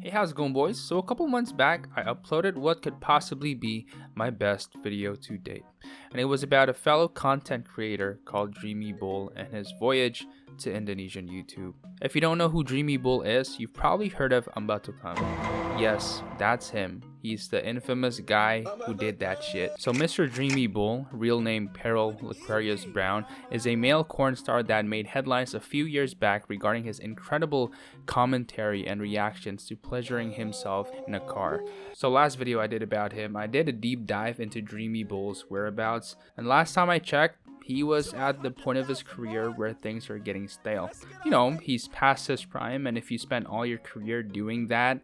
Hey, how's it going, boys? So a couple months back, I uploaded what could possibly be my best video to date. And it was about a fellow content creator called dreamybull and his voyage to Indonesian YouTube. If you don't know who dreamybull is, you've probably heard of Ambatukam. Yes, that's him. He's the infamous guy who did that shit. So Mr. dreamybull, real name Peril Aquarius Brown, is a male corn star that made headlines a few years back regarding his incredible commentary and reactions to pleasuring himself in a car. So last video I did about him, I did a deep dive into dreamybull's whereabouts, and last time I checked, he was at the point of his career where things are getting stale. You know, he's past his prime, and if you spend all your career doing that,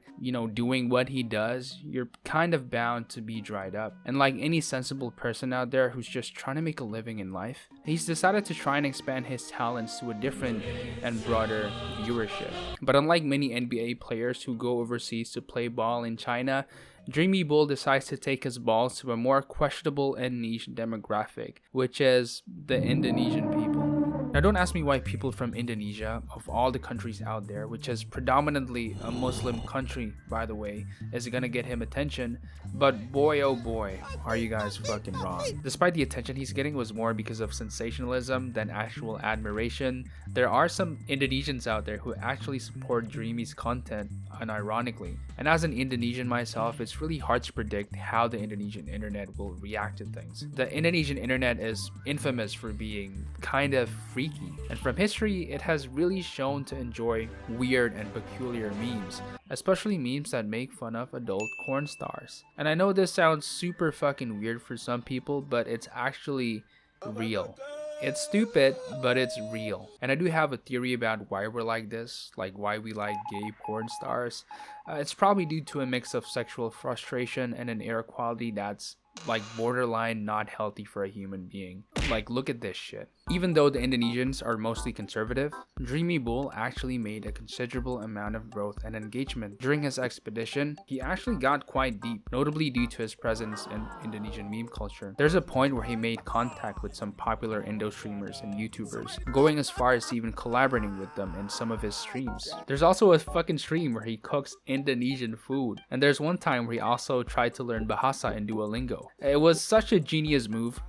doing what he does, you're kind of bound to be dried up. And like any sensible person out there who's just trying to make a living in life, he's decided to try and expand his talents to a different and broader viewership. But unlike many NBA players who go overseas to play ball in China, dreamybull decides to take his balls to a more questionable and niche demographic, which is the Indonesian people. Now don't ask me why people from Indonesia, of all the countries out there, which is predominantly a Muslim country by the way, is gonna get him attention, but boy oh boy, are you guys fucking wrong. Despite the attention he's getting was more because of sensationalism than actual admiration, there are some Indonesians out there who actually support Dreamy's content unironically. And as an Indonesian myself, it's really hard to predict how the Indonesian internet will react to things. The Indonesian internet is infamous for being kind of freaky, and from history, it has really shown to enjoy weird and peculiar memes, especially memes that make fun of adult corn stars. And I know this sounds super fucking weird for some people, but it's actually real. It's stupid, but it's real. And I do have a theory about why we're like this, like why we like gay porn stars. It's probably due to a mix of sexual frustration and an air quality that's like borderline not healthy for a human being. Like, look at this shit. Even though the Indonesians are mostly conservative, dreamybull actually made a considerable amount of growth and engagement. During his expedition, he actually got quite deep, notably due to his presence in Indonesian meme culture. There's a point where he made contact with some popular Indo streamers and YouTubers, going as far as even collaborating with them in some of his streams. There's also a fucking stream where he cooks Indonesian food, and there's one time where he also tried to learn Bahasa in Duolingo. It was such a genius move,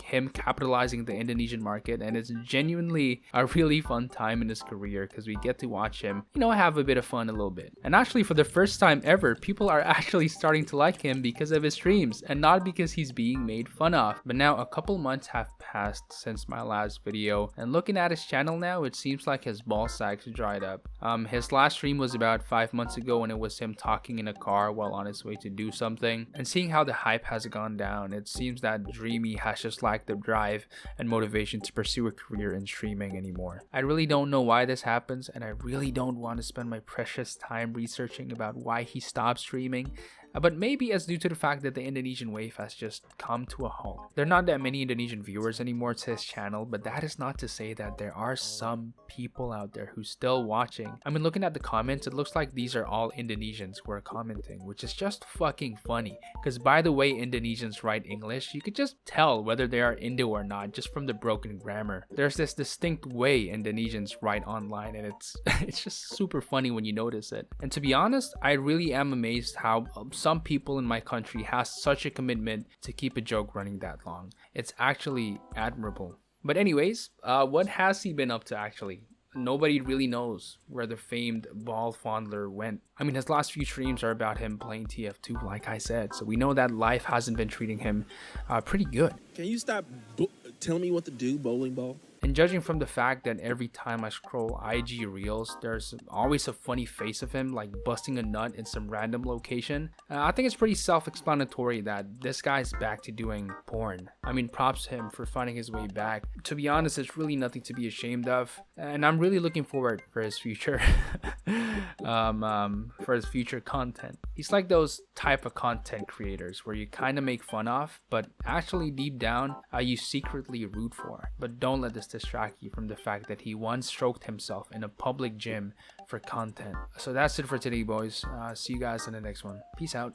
him capitalizing the Indonesian market, and it's genuinely a really fun time in his career because we get to watch him, have a bit of fun a little bit. And actually, for the first time ever, people are actually starting to like him because of his streams and not because he's being made fun of. But now a couple months have passed since my last video, and looking at his channel now, it seems like his ball sacks dried up. His last stream was about 5 months ago, and it was him talking in a car while on his way to do something. And seeing how the hype has gone down, it seems that Dreamy has just lacked the drive and motivation to pursue a career in streaming anymore. I really don't know why this happens, and I really don't want to spend my precious time researching about why he stopped streaming. But maybe it's due to the fact that the Indonesian wave has just come to a halt. There are not that many Indonesian viewers anymore to his channel, but that is not to say that there are some people out there who's still watching. I mean, looking at the comments, it looks like these are all Indonesians who are commenting, which is just fucking funny. Because by the way Indonesians write English, you could just tell whether they are Indo or not just from the broken grammar. There's this distinct way Indonesians write online, and it's just super funny when you notice it. And to be honest, I really am amazed how some people in my country has such a commitment to keep a joke running that long. It's actually admirable. But anyways, what has he been up to actually? Nobody really knows where the famed ball fondler went. I mean, his last few streams are about him playing TF2, like I said, so we know that life hasn't been treating him pretty good. Can you stop telling me what to do, bowling ball? And judging from the fact that every time I scroll IG Reels, there's always a funny face of him like busting a nut in some random location, I think it's pretty self-explanatory that this guy's back to doing porn. I mean, props to him for finding his way back. To be honest, it's really nothing to be ashamed of, and I'm really looking forward for his future for his future content. He's like those type of content creators where you kind of make fun of, but actually deep down you secretly root for. But don't let this distract you from the fact that he once stroked himself in a public gym for content. So that's it for today, boys. See you guys in the next one. Peace out.